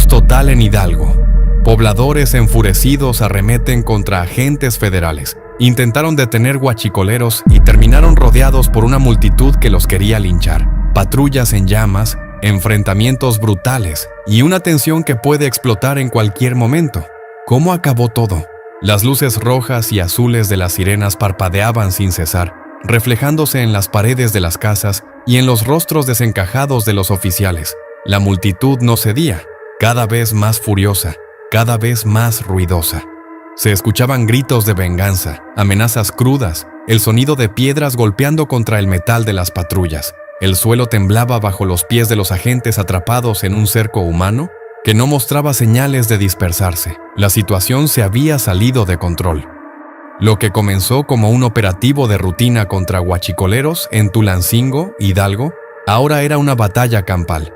caos total en Hidalgo. Pobladores enfurecidos arremeten contra agentes federales. Intentaron detener guachicoleros y terminaron rodeados por una multitud que los quería linchar. Patrullas en llamas, enfrentamientos brutales y una tensión que puede explotar en cualquier momento. ¿Cómo acabó todo? Las luces rojas y azules de las sirenas parpadeaban sin cesar, reflejándose en las paredes de las casas y en los rostros desencajados de los oficiales. La multitud no cedía, cada vez más furiosa, cada vez más ruidosa. Se escuchaban gritos de venganza, amenazas crudas, el sonido de piedras golpeando contra el metal de las patrullas. El suelo temblaba bajo los pies de los agentes atrapados en un cerco humano que no mostraba señales de dispersarse. La situación se había salido de control. Lo que comenzó como un operativo de rutina contra guachicoleros en Tulancingo, Hidalgo, ahora era una batalla campal.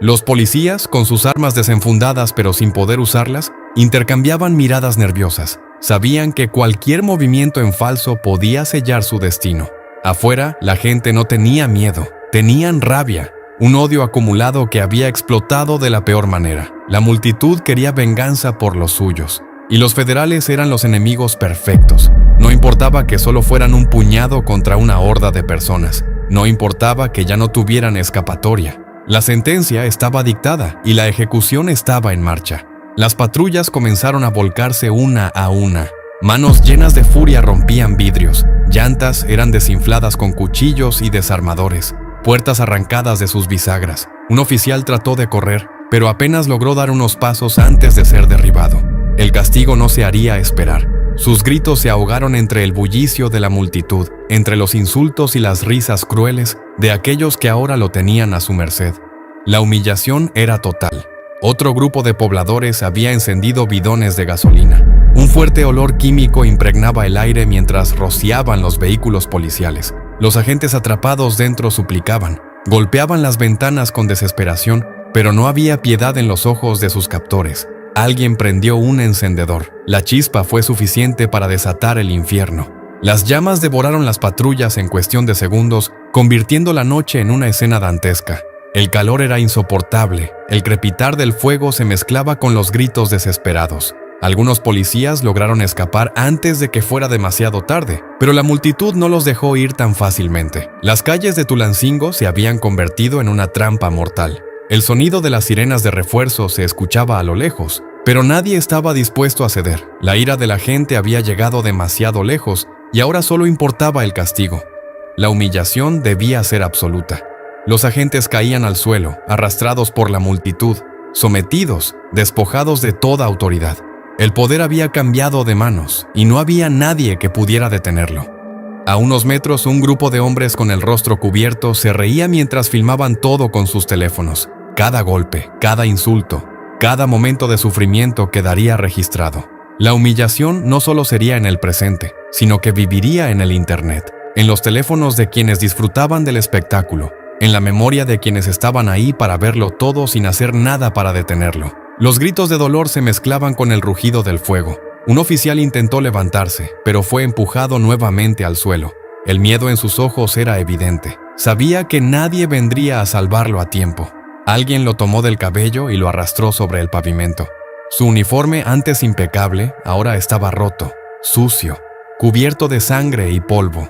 Los policías, con sus armas desenfundadas pero sin poder usarlas, intercambiaban miradas nerviosas. Sabían que cualquier movimiento en falso podía sellar su destino. Afuera, la gente no tenía miedo, tenían rabia, un odio acumulado que había explotado de la peor manera. La multitud quería venganza por los suyos, y los federales eran los enemigos perfectos. No importaba que solo fueran un puñado contra una horda de personas, no importaba que ya no tuvieran escapatoria. La sentencia estaba dictada y la ejecución estaba en marcha. Las patrullas comenzaron a volcarse una a una. Manos llenas de furia rompían vidrios, llantas eran desinfladas con cuchillos y desarmadores, puertas arrancadas de sus bisagras. Un oficial trató de correr, pero apenas logró dar unos pasos antes de ser derribado. El castigo no se haría esperar. Sus gritos se ahogaron entre el bullicio de la multitud, entre los insultos y las risas crueles de aquellos que ahora lo tenían a su merced. La humillación era total. Otro grupo de pobladores había encendido bidones de gasolina. Un fuerte olor químico impregnaba el aire mientras rociaban los vehículos policiales. Los agentes atrapados dentro suplicaban, golpeaban las ventanas con desesperación, pero no había piedad en los ojos de sus captores. Alguien prendió un encendedor. La chispa fue suficiente para desatar el infierno. Las llamas devoraron las patrullas en cuestión de segundos, convirtiendo la noche en una escena dantesca. El calor era insoportable, el crepitar del fuego se mezclaba con los gritos desesperados. Algunos policías lograron escapar antes de que fuera demasiado tarde, pero la multitud no los dejó ir tan fácilmente. Las calles de Tulancingo se habían convertido en una trampa mortal. El sonido de las sirenas de refuerzo se escuchaba a lo lejos, pero nadie estaba dispuesto a ceder. La ira de la gente había llegado demasiado lejos y ahora solo importaba el castigo. La humillación debía ser absoluta. Los agentes caían al suelo, arrastrados por la multitud, sometidos, despojados de toda autoridad. El poder había cambiado de manos y no había nadie que pudiera detenerlo. A unos metros, un grupo de hombres con el rostro cubierto se reía mientras filmaban todo con sus teléfonos. Cada golpe, cada insulto, cada momento de sufrimiento quedaría registrado. La humillación no solo sería en el presente, sino que viviría en el Internet, en los teléfonos de quienes disfrutaban del espectáculo, en la memoria de quienes estaban ahí para verlo todo sin hacer nada para detenerlo. Los gritos de dolor se mezclaban con el rugido del fuego. Un oficial intentó levantarse, pero fue empujado nuevamente al suelo. El miedo en sus ojos era evidente. Sabía que nadie vendría a salvarlo a tiempo. Alguien lo tomó del cabello y lo arrastró sobre el pavimento. Su uniforme, antes impecable, ahora estaba roto, sucio, cubierto de sangre y polvo.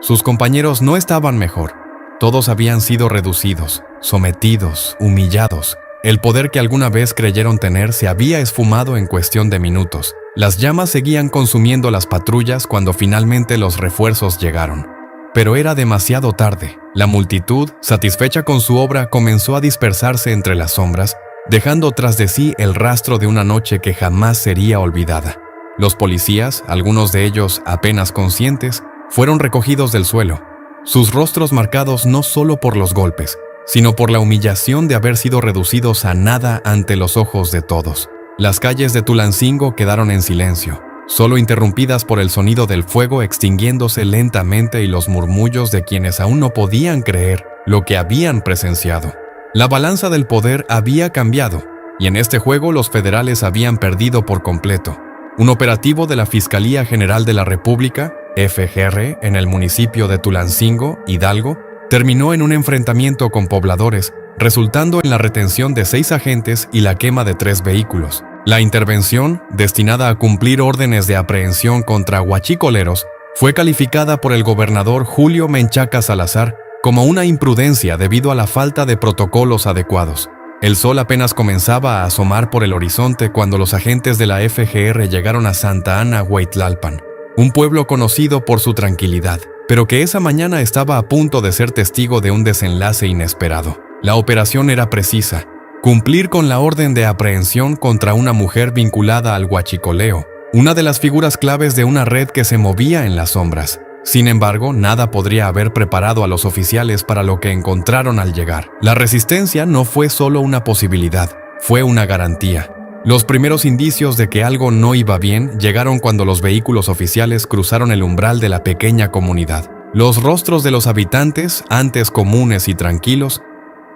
Sus compañeros no estaban mejor. Todos habían sido reducidos, sometidos, humillados. El poder que alguna vez creyeron tener se había esfumado en cuestión de minutos. Las llamas seguían consumiendo las patrullas cuando finalmente los refuerzos llegaron. Pero era demasiado tarde. La multitud, satisfecha con su obra, comenzó a dispersarse entre las sombras, dejando tras de sí el rastro de una noche que jamás sería olvidada. Los policías, algunos de ellos apenas conscientes, fueron recogidos del suelo, sus rostros marcados no solo por los golpes, sino por la humillación de haber sido reducidos a nada ante los ojos de todos. Las calles de Tulancingo quedaron en silencio, solo interrumpidas por el sonido del fuego extinguiéndose lentamente y los murmullos de quienes aún no podían creer lo que habían presenciado. La balanza del poder había cambiado, y en este juego los federales habían perdido por completo. Un operativo de la Fiscalía General de la República, FGR, en el municipio de Tulancingo, Hidalgo, terminó en un enfrentamiento con pobladores resultando en la retención de 6 agentes y la quema de 3 vehículos. La intervención, destinada a cumplir órdenes de aprehensión contra huachicoleros, fue calificada por el gobernador Julio Menchaca Salazar como una imprudencia debido a la falta de protocolos adecuados. El sol apenas comenzaba a asomar por el horizonte cuando los agentes de la FGR llegaron a Santa Ana, Hueytlalpan, un pueblo conocido por su tranquilidad, pero que esa mañana estaba a punto de ser testigo de un desenlace inesperado. La operación era precisa: cumplir con la orden de aprehensión contra una mujer vinculada al huachicoleo, una de las figuras claves de una red que se movía en las sombras. Sin embargo, nada podría haber preparado a los oficiales para lo que encontraron al llegar. La resistencia no fue solo una posibilidad, fue una garantía. Los primeros indicios de que algo no iba bien llegaron cuando los vehículos oficiales cruzaron el umbral de la pequeña comunidad. Los rostros de los habitantes, antes comunes y tranquilos,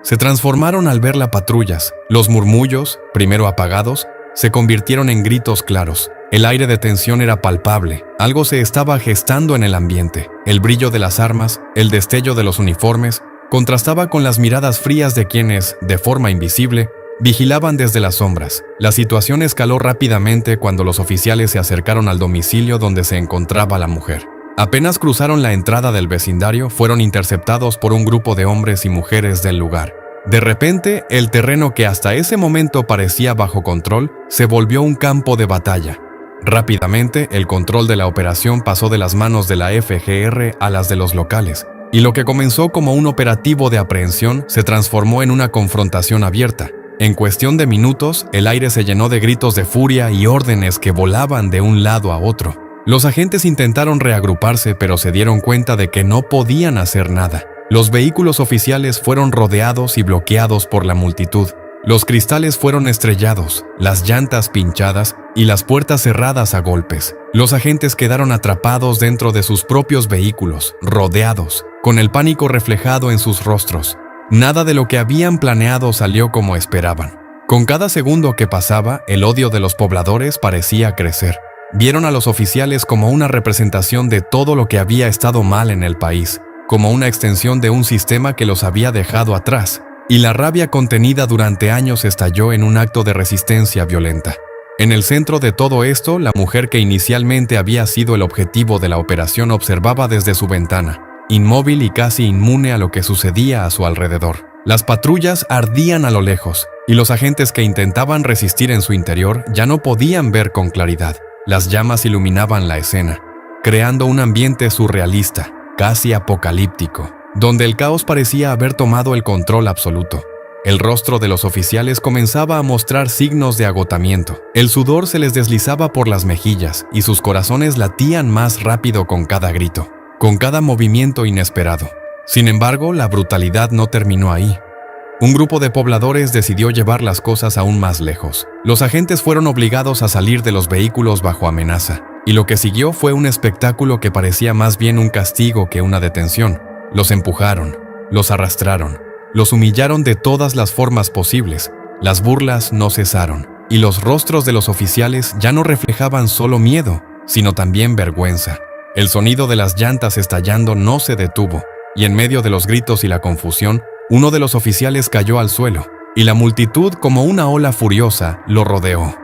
se transformaron al ver las patrullas. Los murmullos, primero apagados, se convirtieron en gritos claros. El aire de tensión era palpable, algo se estaba gestando en el ambiente. El brillo de las armas, el destello de los uniformes, contrastaba con las miradas frías de quienes, de forma invisible, vigilaban desde las sombras. La situación escaló rápidamente cuando los oficiales se acercaron al domicilio donde se encontraba la mujer. Apenas cruzaron la entrada del vecindario, fueron interceptados por un grupo de hombres y mujeres del lugar. De repente, el terreno que hasta ese momento parecía bajo control, se volvió un campo de batalla. Rápidamente, el control de la operación pasó de las manos de la FGR a las de los locales, y lo que comenzó como un operativo de aprehensión se transformó en una confrontación abierta. En cuestión de minutos, el aire se llenó de gritos de furia y órdenes que volaban de un lado a otro. Los agentes intentaron reagruparse, pero se dieron cuenta de que no podían hacer nada. Los vehículos oficiales fueron rodeados y bloqueados por la multitud. Los cristales fueron estrellados, las llantas pinchadas y las puertas cerradas a golpes. Los agentes quedaron atrapados dentro de sus propios vehículos, rodeados, con el pánico reflejado en sus rostros. Nada de lo que habían planeado salió como esperaban. Con cada segundo que pasaba, el odio de los pobladores parecía crecer. Vieron a los oficiales como una representación de todo lo que había estado mal en el país, como una extensión de un sistema que los había dejado atrás. Y la rabia contenida durante años estalló en un acto de resistencia violenta. En el centro de todo esto, la mujer que inicialmente había sido el objetivo de la operación observaba desde su ventana, inmóvil y casi inmune a lo que sucedía a su alrededor. Las patrullas ardían a lo lejos, y los agentes que intentaban resistir en su interior ya no podían ver con claridad. Las llamas iluminaban la escena, creando un ambiente surrealista, casi apocalíptico, donde el caos parecía haber tomado el control absoluto. El rostro de los oficiales comenzaba a mostrar signos de agotamiento. El sudor se les deslizaba por las mejillas y sus corazones latían más rápido con cada grito, con cada movimiento inesperado. Sin embargo, la brutalidad no terminó ahí. Un grupo de pobladores decidió llevar las cosas aún más lejos. Los agentes fueron obligados a salir de los vehículos bajo amenaza, y lo que siguió fue un espectáculo que parecía más bien un castigo que una detención. Los empujaron, los arrastraron, los humillaron de todas las formas posibles. Las burlas no cesaron, y los rostros de los oficiales ya no reflejaban solo miedo, sino también vergüenza. El sonido de las llantas estallando no se detuvo, y en medio de los gritos y la confusión, uno de los oficiales cayó al suelo, y la multitud, como una ola furiosa, lo rodeó.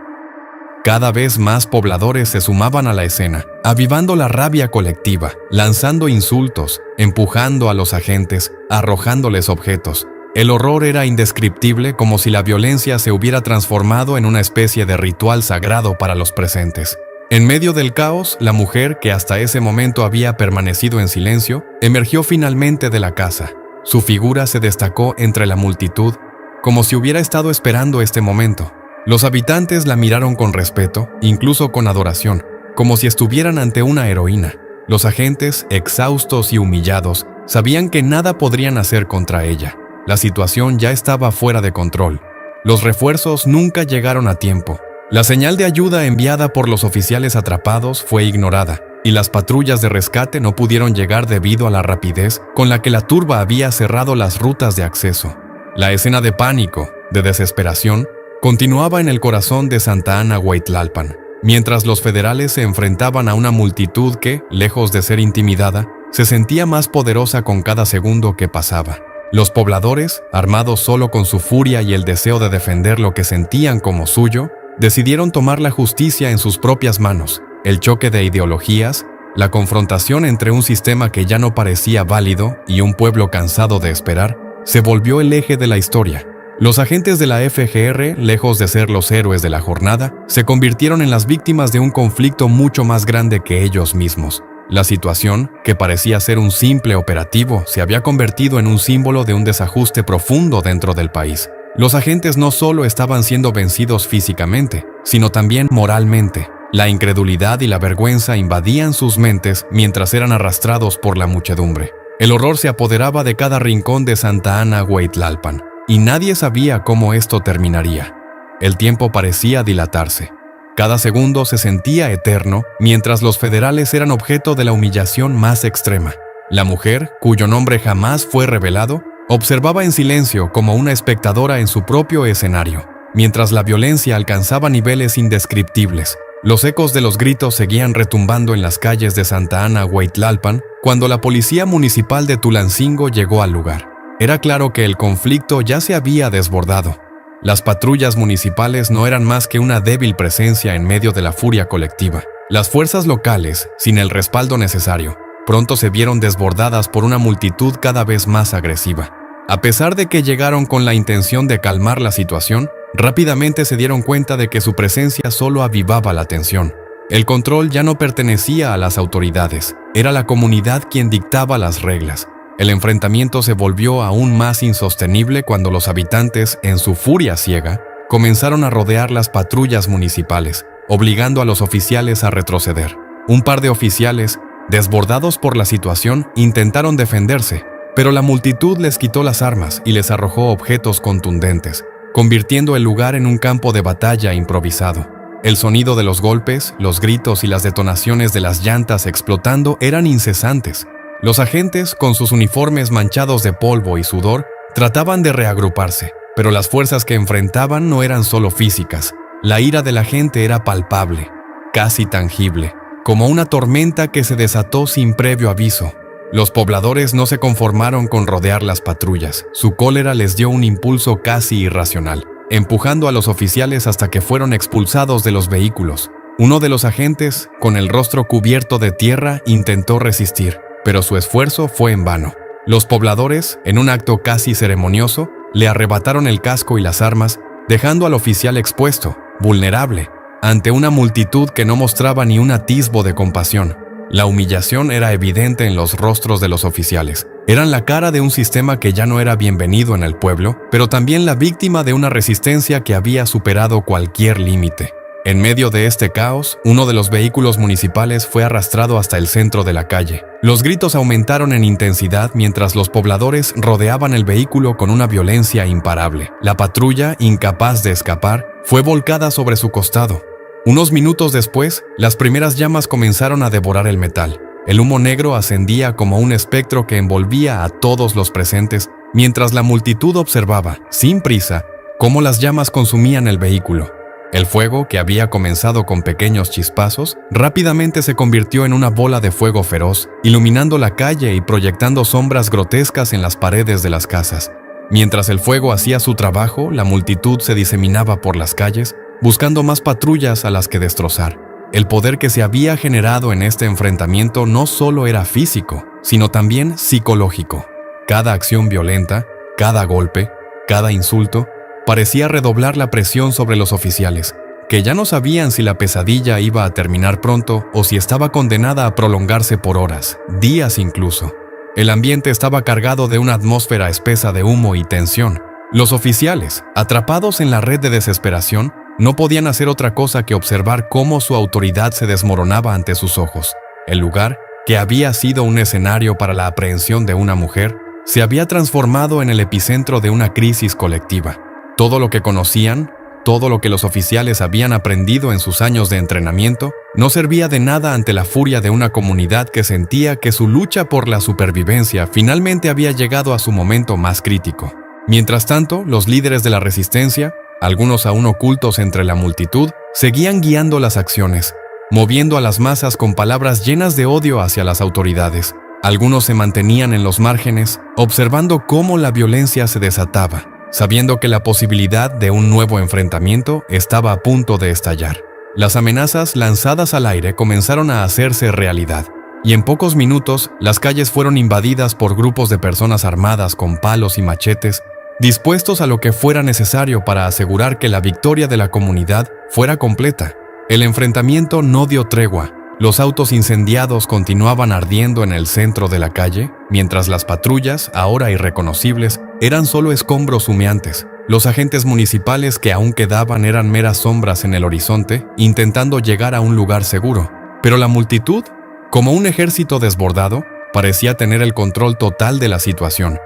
Cada vez más pobladores se sumaban a la escena, avivando la rabia colectiva, lanzando insultos, empujando a los agentes, arrojándoles objetos. El horror era indescriptible, como si la violencia se hubiera transformado en una especie de ritual sagrado para los presentes. En medio del caos, la mujer, que hasta ese momento había permanecido en silencio, emergió finalmente de la casa. Su figura se destacó entre la multitud, como si hubiera estado esperando este momento. Los habitantes la miraron con respeto, incluso con adoración, como si estuvieran ante una heroína. Los agentes, exhaustos y humillados, sabían que nada podrían hacer contra ella. La situación ya estaba fuera de control. Los refuerzos nunca llegaron a tiempo. La señal de ayuda enviada por los oficiales atrapados fue ignorada, y las patrullas de rescate no pudieron llegar debido a la rapidez con la que la turba había cerrado las rutas de acceso. La escena de pánico, de desesperación, continuaba en el corazón de Santa Ana, Hueytlalpan, mientras los federales se enfrentaban a una multitud que, lejos de ser intimidada, se sentía más poderosa con cada segundo que pasaba. Los pobladores, armados solo con su furia y el deseo de defender lo que sentían como suyo, decidieron tomar la justicia en sus propias manos. El choque de ideologías, la confrontación entre un sistema que ya no parecía válido y un pueblo cansado de esperar, se volvió el eje de la historia. Los agentes de la FGR, lejos de ser los héroes de la jornada, se convirtieron en las víctimas de un conflicto mucho más grande que ellos mismos. La situación, que parecía ser un simple operativo, se había convertido en un símbolo de un desajuste profundo dentro del país. Los agentes no solo estaban siendo vencidos físicamente, sino también moralmente. La incredulidad y la vergüenza invadían sus mentes mientras eran arrastrados por la muchedumbre. El horror se apoderaba de cada rincón de Santa Ana Hueytlalpan, y nadie sabía cómo esto terminaría. El tiempo parecía dilatarse. Cada segundo se sentía eterno, mientras los federales eran objeto de la humillación más extrema. La mujer, cuyo nombre jamás fue revelado, observaba en silencio como una espectadora en su propio escenario. Mientras la violencia alcanzaba niveles indescriptibles, los ecos de los gritos seguían retumbando en las calles de Santa Ana Hueytlalpan cuando la policía municipal de Tulancingo llegó al lugar. Era claro que el conflicto ya se había desbordado. Las patrullas municipales no eran más que una débil presencia en medio de la furia colectiva. Las fuerzas locales, sin el respaldo necesario, pronto se vieron desbordadas por una multitud cada vez más agresiva. A pesar de que llegaron con la intención de calmar la situación, rápidamente se dieron cuenta de que su presencia solo avivaba la tensión. El control ya no pertenecía a las autoridades, era la comunidad quien dictaba las reglas. El enfrentamiento se volvió aún más insostenible cuando los habitantes, en su furia ciega, comenzaron a rodear las patrullas municipales, obligando a los oficiales a retroceder. Un par de oficiales, desbordados por la situación, intentaron defenderse, pero la multitud les quitó las armas y les arrojó objetos contundentes, convirtiendo el lugar en un campo de batalla improvisado. El sonido de los golpes, los gritos y las detonaciones de las llantas explotando eran incesantes. Los agentes, con sus uniformes manchados de polvo y sudor, trataban de reagruparse, pero las fuerzas que enfrentaban no eran solo físicas. La ira de la gente era palpable, casi tangible, como una tormenta que se desató sin previo aviso. Los pobladores no se conformaron con rodear las patrullas. Su cólera les dio un impulso casi irracional, empujando a los oficiales hasta que fueron expulsados de los vehículos. Uno de los agentes, con el rostro cubierto de tierra, intentó resistir, pero su esfuerzo fue en vano. Los pobladores, en un acto casi ceremonioso, le arrebataron el casco y las armas, dejando al oficial expuesto, vulnerable, ante una multitud que no mostraba ni un atisbo de compasión. La humillación era evidente en los rostros de los oficiales. Eran la cara de un sistema que ya no era bienvenido en el pueblo, pero también la víctima de una resistencia que había superado cualquier límite. En medio de este caos, uno de los vehículos municipales fue arrastrado hasta el centro de la calle. Los gritos aumentaron en intensidad mientras los pobladores rodeaban el vehículo con una violencia imparable. La patrulla, incapaz de escapar, fue volcada sobre su costado. Unos minutos después, las primeras llamas comenzaron a devorar el metal. El humo negro ascendía como un espectro que envolvía a todos los presentes, mientras la multitud observaba, sin prisa, cómo las llamas consumían el vehículo. El fuego, que había comenzado con pequeños chispazos, rápidamente se convirtió en una bola de fuego feroz, iluminando la calle y proyectando sombras grotescas en las paredes de las casas. Mientras el fuego hacía su trabajo, la multitud se diseminaba por las calles, buscando más patrullas a las que destrozar. El poder que se había generado en este enfrentamiento no solo era físico, sino también psicológico. Cada acción violenta, cada golpe, cada insulto, parecía redoblar la presión sobre los oficiales, que ya no sabían si la pesadilla iba a terminar pronto o si estaba condenada a prolongarse por horas, días incluso. El ambiente estaba cargado de una atmósfera espesa de humo y tensión. Los oficiales, atrapados en la red de desesperación, no podían hacer otra cosa que observar cómo su autoridad se desmoronaba ante sus ojos. El lugar, que había sido un escenario para la aprehensión de una mujer, se había transformado en el epicentro de una crisis colectiva. Todo lo que conocían, todo lo que los oficiales habían aprendido en sus años de entrenamiento, no servía de nada ante la furia de una comunidad que sentía que su lucha por la supervivencia finalmente había llegado a su momento más crítico. Mientras tanto, los líderes de la resistencia, algunos aún ocultos entre la multitud, seguían guiando las acciones, moviendo a las masas con palabras llenas de odio hacia las autoridades. Algunos se mantenían en los márgenes, observando cómo la violencia se desataba, sabiendo que la posibilidad de un nuevo enfrentamiento estaba a punto de estallar. Las amenazas lanzadas al aire comenzaron a hacerse realidad, y en pocos minutos las calles fueron invadidas por grupos de personas armadas con palos y machetes, dispuestos a lo que fuera necesario para asegurar que la victoria de la comunidad fuera completa. El enfrentamiento no dio tregua. Los autos incendiados continuaban ardiendo en el centro de la calle, mientras las patrullas, ahora irreconocibles, eran solo escombros humeantes. Los agentes municipales que aún quedaban eran meras sombras en el horizonte, intentando llegar a un lugar seguro. Pero la multitud, como un ejército desbordado, parecía tener el control total de la situación.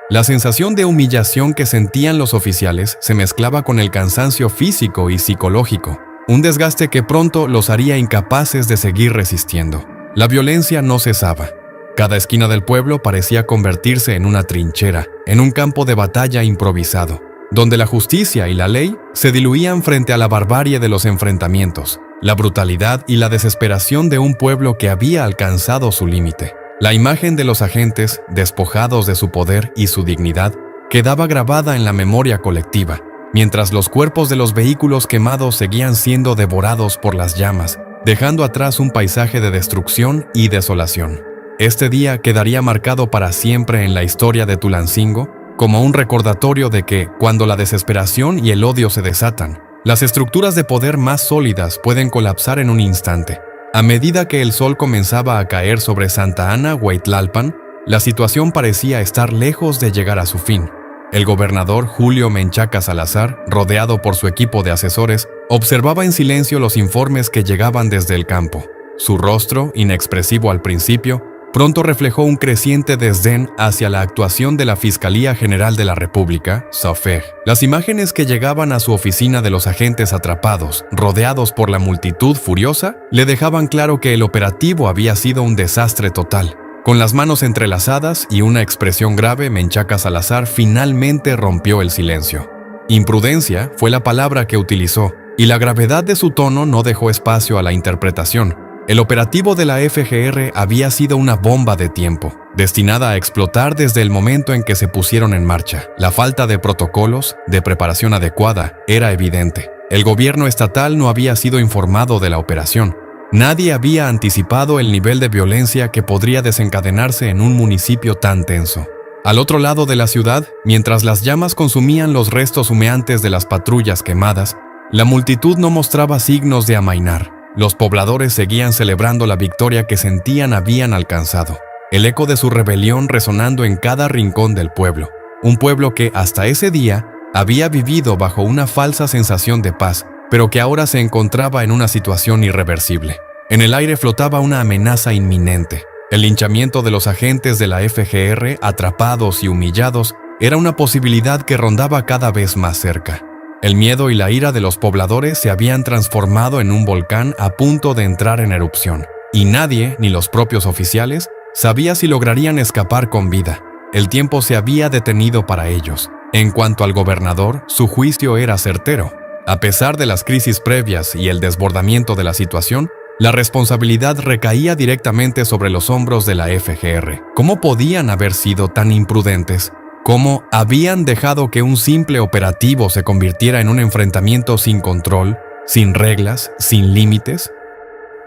La sensación de humillación que sentían los oficiales se mezclaba con el cansancio físico y psicológico, un desgaste que pronto los haría incapaces de seguir resistiendo. La violencia no cesaba. Cada esquina del pueblo parecía convertirse en una trinchera, en un campo de batalla improvisado, donde la justicia y la ley se diluían frente a la barbarie de los enfrentamientos, la brutalidad y la desesperación de un pueblo que había alcanzado su límite. La imagen de los agentes, despojados de su poder y su dignidad, quedaba grabada en la memoria colectiva, mientras los cuerpos de los vehículos quemados seguían siendo devorados por las llamas, dejando atrás un paisaje de destrucción y desolación. Este día quedaría marcado para siempre en la historia de Tulancingo como un recordatorio de que, cuando la desesperación y el odio se desatan, las estructuras de poder más sólidas pueden colapsar en un instante. A medida que el sol comenzaba a caer sobre Santa Ana Hueytlalpan, la situación parecía estar lejos de llegar a su fin. El gobernador Julio Menchaca Salazar, rodeado por su equipo de asesores, observaba en silencio los informes que llegaban desde el campo. Su rostro, inexpresivo al principio, pronto reflejó un creciente desdén hacia la actuación de la Fiscalía General de la República, SOFEG. Las imágenes que llegaban a su oficina de los agentes atrapados, rodeados por la multitud furiosa, le dejaban claro que el operativo había sido un desastre total. Con las manos entrelazadas y una expresión grave, Menchaca Salazar finalmente rompió el silencio. Imprudencia fue la palabra que utilizó, y la gravedad de su tono no dejó espacio a la interpretación. El operativo de la FGR había sido una bomba de tiempo, destinada a explotar desde el momento en que se pusieron en marcha. La falta de protocolos, de preparación adecuada, era evidente. El gobierno estatal no había sido informado de la operación. Nadie había anticipado el nivel de violencia que podría desencadenarse en un municipio tan tenso. Al otro lado de la ciudad, mientras las llamas consumían los restos humeantes de las patrullas quemadas, la multitud no mostraba signos de amainar. Los pobladores seguían celebrando la victoria que sentían habían alcanzado, el eco de su rebelión resonando en cada rincón del pueblo. Un pueblo que, hasta ese día, había vivido bajo una falsa sensación de paz, pero que ahora se encontraba en una situación irreversible. En el aire flotaba una amenaza inminente. El linchamiento de los agentes de la FGR, atrapados y humillados, era una posibilidad que rondaba cada vez más cerca. El miedo y la ira de los pobladores se habían transformado en un volcán a punto de entrar en erupción, y nadie, ni los propios oficiales, sabía si lograrían escapar con vida. El tiempo se había detenido para ellos. En cuanto al gobernador, su juicio era certero. A pesar de las crisis previas y el desbordamiento de la situación, la responsabilidad recaía directamente sobre los hombros de la FGR. ¿Cómo podían haber sido tan imprudentes? ¿Cómo habían dejado que un simple operativo se convirtiera en un enfrentamiento sin control, sin reglas, sin límites?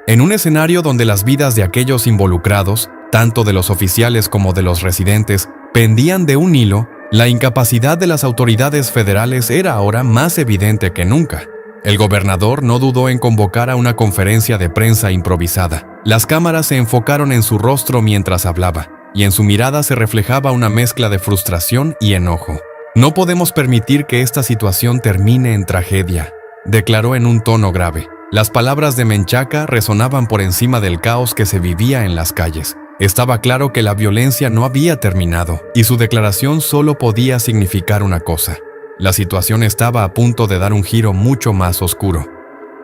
En un escenario donde las vidas de aquellos involucrados, tanto de los oficiales como de los residentes, pendían de un hilo, la incapacidad de las autoridades federales era ahora más evidente que nunca. El gobernador no dudó en convocar a una conferencia de prensa improvisada. Las cámaras se enfocaron en su rostro mientras hablaba, y en su mirada se reflejaba una mezcla de frustración y enojo. «No podemos permitir que esta situación termine en tragedia», declaró en un tono grave. Las palabras de Menchaca resonaban por encima del caos que se vivía en las calles. Estaba claro que la violencia no había terminado, y su declaración solo podía significar una cosa: la situación estaba a punto de dar un giro mucho más oscuro.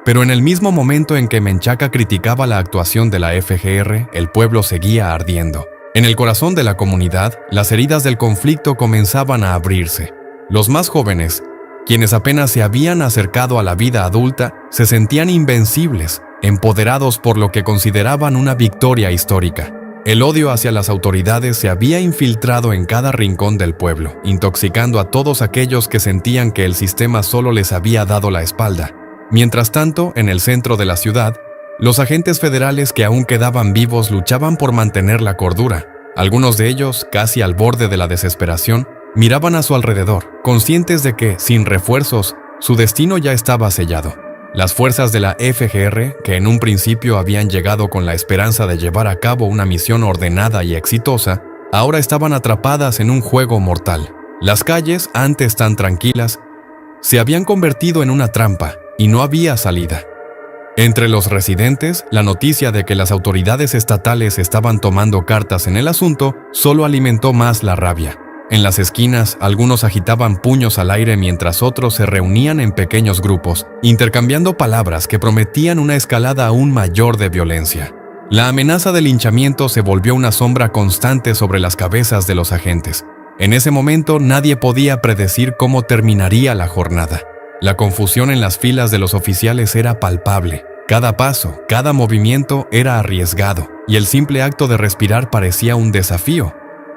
Pero en el mismo momento en que Menchaca criticaba la actuación de la FGR, el pueblo seguía ardiendo. En el corazón de la comunidad, las heridas del conflicto comenzaban a abrirse. Los más jóvenes, quienes apenas se habían acercado a la vida adulta, se sentían invencibles, empoderados por lo que consideraban una victoria histórica. El odio hacia las autoridades se había infiltrado en cada rincón del pueblo, intoxicando a todos aquellos que sentían que el sistema solo les había dado la espalda. Mientras tanto, en el centro de la ciudad, los agentes federales que aún quedaban vivos luchaban por mantener la cordura. Algunos de ellos, casi al borde de la desesperación, miraban a su alrededor, conscientes de que, sin refuerzos, su destino ya estaba sellado. Las fuerzas de la FGR, que en un principio habían llegado con la esperanza de llevar a cabo una misión ordenada y exitosa, ahora estaban atrapadas en un juego mortal. Las calles, antes tan tranquilas, se habían convertido en una trampa y no había salida. Entre los residentes, la noticia de que las autoridades estatales estaban tomando cartas en el asunto solo alimentó más la rabia. En las esquinas, algunos agitaban puños al aire mientras otros se reunían en pequeños grupos, intercambiando palabras que prometían una escalada aún mayor de violencia. La amenaza de linchamiento se volvió una sombra constante sobre las cabezas de los agentes. En ese momento, nadie podía predecir cómo terminaría la jornada. La confusión en las filas de los oficiales era palpable. Cada paso, cada movimiento era arriesgado, y el simple acto de respirar parecía un desafío.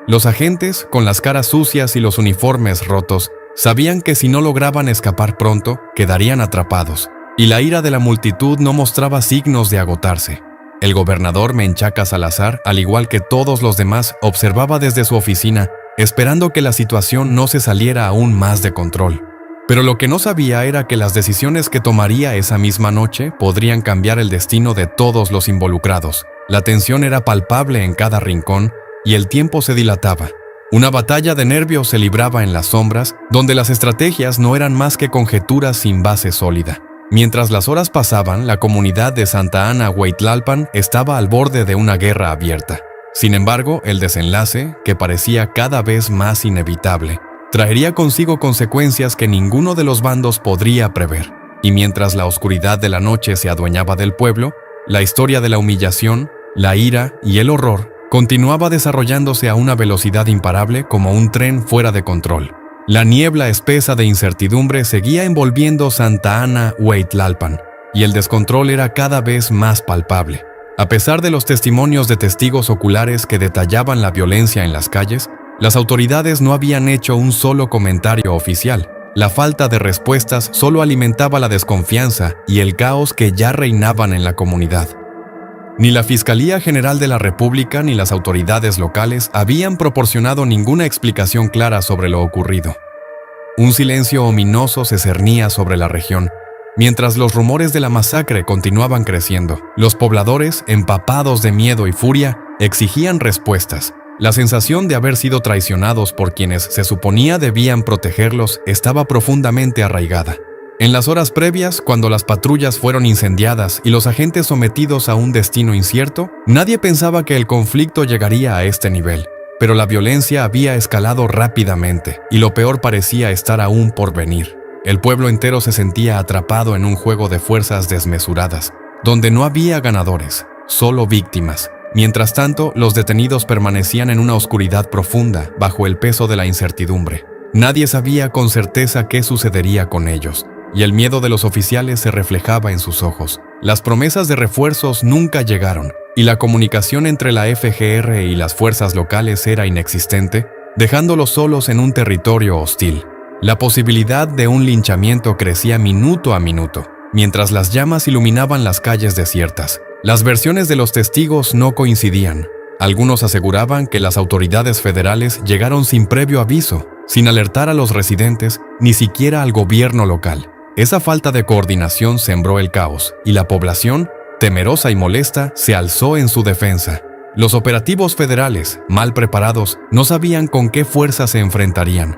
Los agentes, con las caras sucias y los uniformes rotos, sabían que si no lograban escapar pronto, quedarían atrapados, y la ira de la multitud no mostraba signos de agotarse. El gobernador Menchaca Salazar, al igual que todos los demás, observaba desde su oficina, esperando que la situación no se saliera aún más de control. Pero lo que no sabía era que las decisiones que tomaría esa misma noche podrían cambiar el destino de todos los involucrados. La tensión era palpable en cada rincón, y el tiempo se dilataba. Una batalla de nervios se libraba en las sombras, donde las estrategias no eran más que conjeturas sin base sólida. Mientras las horas pasaban, la comunidad de Santa Ana Hueytlalpan estaba al borde de una guerra abierta. Sin embargo, el desenlace, que parecía cada vez más inevitable, traería consigo consecuencias que ninguno de los bandos podría prever. Y mientras la oscuridad de la noche se adueñaba del pueblo, la historia de la humillación, la ira y el horror continuaba desarrollándose a una velocidad imparable como un tren fuera de control. La niebla espesa de incertidumbre seguía envolviendo Santa Ana Hueytlalpan, y el descontrol era cada vez más palpable. A pesar de los testimonios de testigos oculares que detallaban la violencia en las calles, las autoridades no habían hecho un solo comentario oficial. La falta de respuestas solo alimentaba la desconfianza y el caos que ya reinaban en la comunidad. Ni la Fiscalía General de la República ni las autoridades locales habían proporcionado ninguna explicación clara sobre lo ocurrido. Un silencio ominoso se cernía sobre la región, mientras los rumores de la masacre continuaban creciendo. Los pobladores, empapados de miedo y furia, exigían respuestas. La sensación de haber sido traicionados por quienes se suponía debían protegerlos estaba profundamente arraigada. En las horas previas, cuando las patrullas fueron incendiadas y los agentes sometidos a un destino incierto, nadie pensaba que el conflicto llegaría a este nivel. Pero la violencia había escalado rápidamente, y lo peor parecía estar aún por venir. El pueblo entero se sentía atrapado en un juego de fuerzas desmesuradas, donde no había ganadores, solo víctimas. Mientras tanto, los detenidos permanecían en una oscuridad profunda, bajo el peso de la incertidumbre. Nadie sabía con certeza qué sucedería con ellos, y el miedo de los oficiales se reflejaba en sus ojos. Las promesas de refuerzos nunca llegaron, y la comunicación entre la FGR y las fuerzas locales era inexistente, dejándolos solos en un territorio hostil. La posibilidad de un linchamiento crecía minuto a minuto, mientras las llamas iluminaban las calles desiertas. Las versiones de los testigos no coincidían. Algunos aseguraban que las autoridades federales llegaron sin previo aviso, sin alertar a los residentes, ni siquiera al gobierno local. Esa falta de coordinación sembró el caos, y la población, temerosa y molesta, se alzó en su defensa. Los operativos federales, mal preparados, no sabían con qué fuerza se enfrentarían.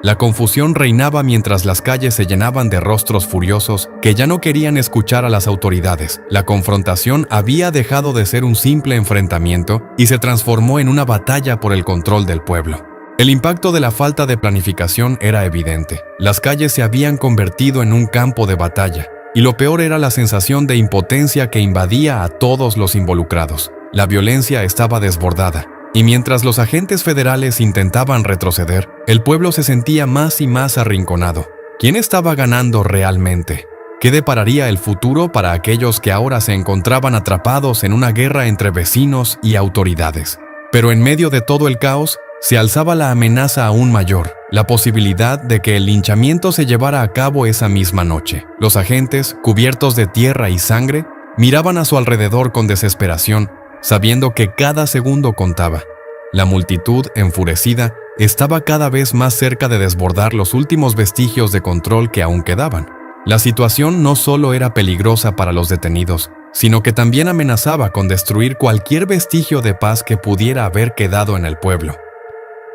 La confusión reinaba mientras las calles se llenaban de rostros furiosos que ya no querían escuchar a las autoridades. La confrontación había dejado de ser un simple enfrentamiento y se transformó en una batalla por el control del pueblo. El impacto de la falta de planificación era evidente. Las calles se habían convertido en un campo de batalla, y lo peor era la sensación de impotencia que invadía a todos los involucrados. La violencia estaba desbordada, y mientras los agentes federales intentaban retroceder, el pueblo se sentía más y más arrinconado. ¿Quién estaba ganando realmente? ¿Qué depararía el futuro para aquellos que ahora se encontraban atrapados en una guerra entre vecinos y autoridades? Pero en medio de todo el caos, se alzaba la amenaza aún mayor, la posibilidad de que el linchamiento se llevara a cabo esa misma noche. Los agentes, cubiertos de tierra y sangre, miraban a su alrededor con desesperación, sabiendo que cada segundo contaba. La multitud, enfurecida, estaba cada vez más cerca de desbordar los últimos vestigios de control que aún quedaban. La situación no solo era peligrosa para los detenidos, sino que también amenazaba con destruir cualquier vestigio de paz que pudiera haber quedado en el pueblo.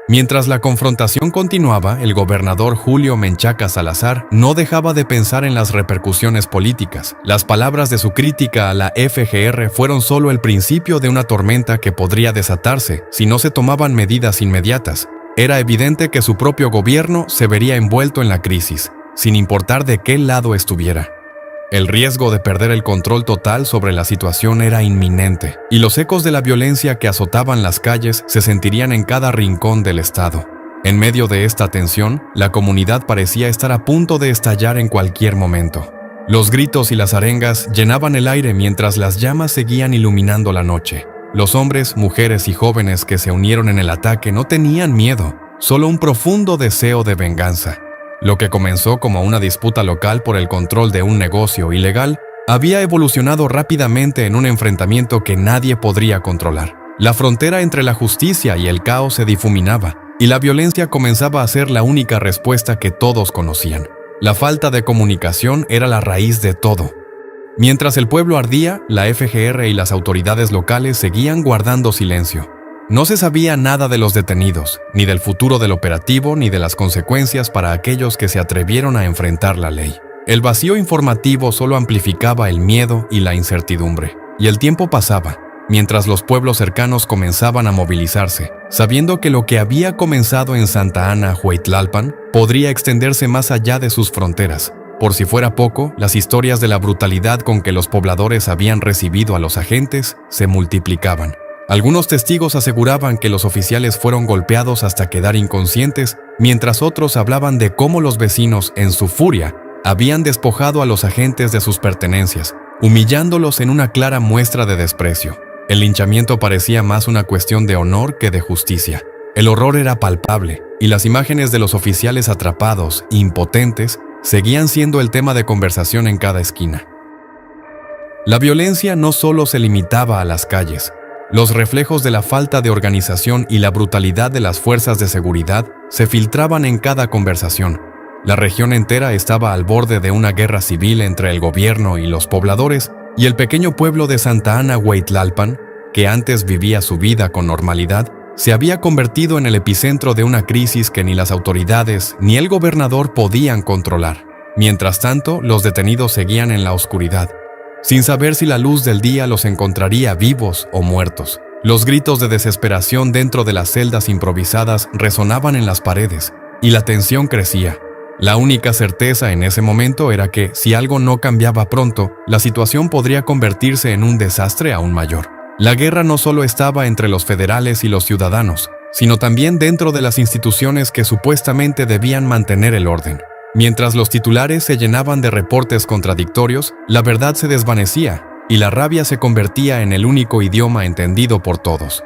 Mientras la confrontación continuaba, el gobernador Julio Menchaca Salazar no dejaba de pensar en las repercusiones políticas. Las palabras de su crítica a la FGR fueron solo el principio de una tormenta que podría desatarse si no se tomaban medidas inmediatas. Era evidente que su propio gobierno se vería envuelto en la crisis, sin importar de qué lado estuviera. El riesgo de perder el control total sobre la situación era inminente, y los ecos de la violencia que azotaban las calles se sentirían en cada rincón del estado. En medio de esta tensión, la comunidad parecía estar a punto de estallar en cualquier momento. Los gritos y las arengas llenaban el aire mientras las llamas seguían iluminando la noche. Los hombres, mujeres y jóvenes que se unieron en el ataque no tenían miedo, solo un profundo deseo de venganza. Lo que comenzó como una disputa local por el control de un negocio ilegal, había evolucionado rápidamente en un enfrentamiento que nadie podría controlar. La frontera entre la justicia y el caos se difuminaba, y la violencia comenzaba a ser la única respuesta que todos conocían. La falta de comunicación era la raíz de todo. Mientras el pueblo ardía, la FGR y las autoridades locales seguían guardando silencio. No se sabía nada de los detenidos, ni del futuro del operativo, ni de las consecuencias para aquellos que se atrevieron a enfrentar la ley. El vacío informativo solo amplificaba el miedo y la incertidumbre. Y el tiempo pasaba, mientras los pueblos cercanos comenzaban a movilizarse, sabiendo que lo que había comenzado en Santa Ana, Hueytlalpan, podría extenderse más allá de sus fronteras. Por si fuera poco, las historias de la brutalidad con que los pobladores habían recibido a los agentes se multiplicaban. Algunos testigos aseguraban que los oficiales fueron golpeados hasta quedar inconscientes, mientras otros hablaban de cómo los vecinos, en su furia, habían despojado a los agentes de sus pertenencias, humillándolos en una clara muestra de desprecio. El linchamiento parecía más una cuestión de honor que de justicia. El horror era palpable, y las imágenes de los oficiales atrapados, impotentes, seguían siendo el tema de conversación en cada esquina. La violencia no solo se limitaba a las calles. Los reflejos de la falta de organización y la brutalidad de las fuerzas de seguridad se filtraban en cada conversación. La región entera estaba al borde de una guerra civil entre el gobierno y los pobladores, y el pequeño pueblo de Santa Ana, Hueytlalpan, que antes vivía su vida con normalidad, se había convertido en el epicentro de una crisis que ni las autoridades ni el gobernador podían controlar. Mientras tanto, los detenidos seguían en la oscuridad, sin saber si la luz del día los encontraría vivos o muertos. Los gritos de desesperación dentro de las celdas improvisadas resonaban en las paredes, y la tensión crecía. La única certeza en ese momento era que, si algo no cambiaba pronto, la situación podría convertirse en un desastre aún mayor. La guerra no solo estaba entre los federales y los ciudadanos, sino también dentro de las instituciones que supuestamente debían mantener el orden. Mientras los titulares se llenaban de reportes contradictorios, la verdad se desvanecía y la rabia se convertía en el único idioma entendido por todos.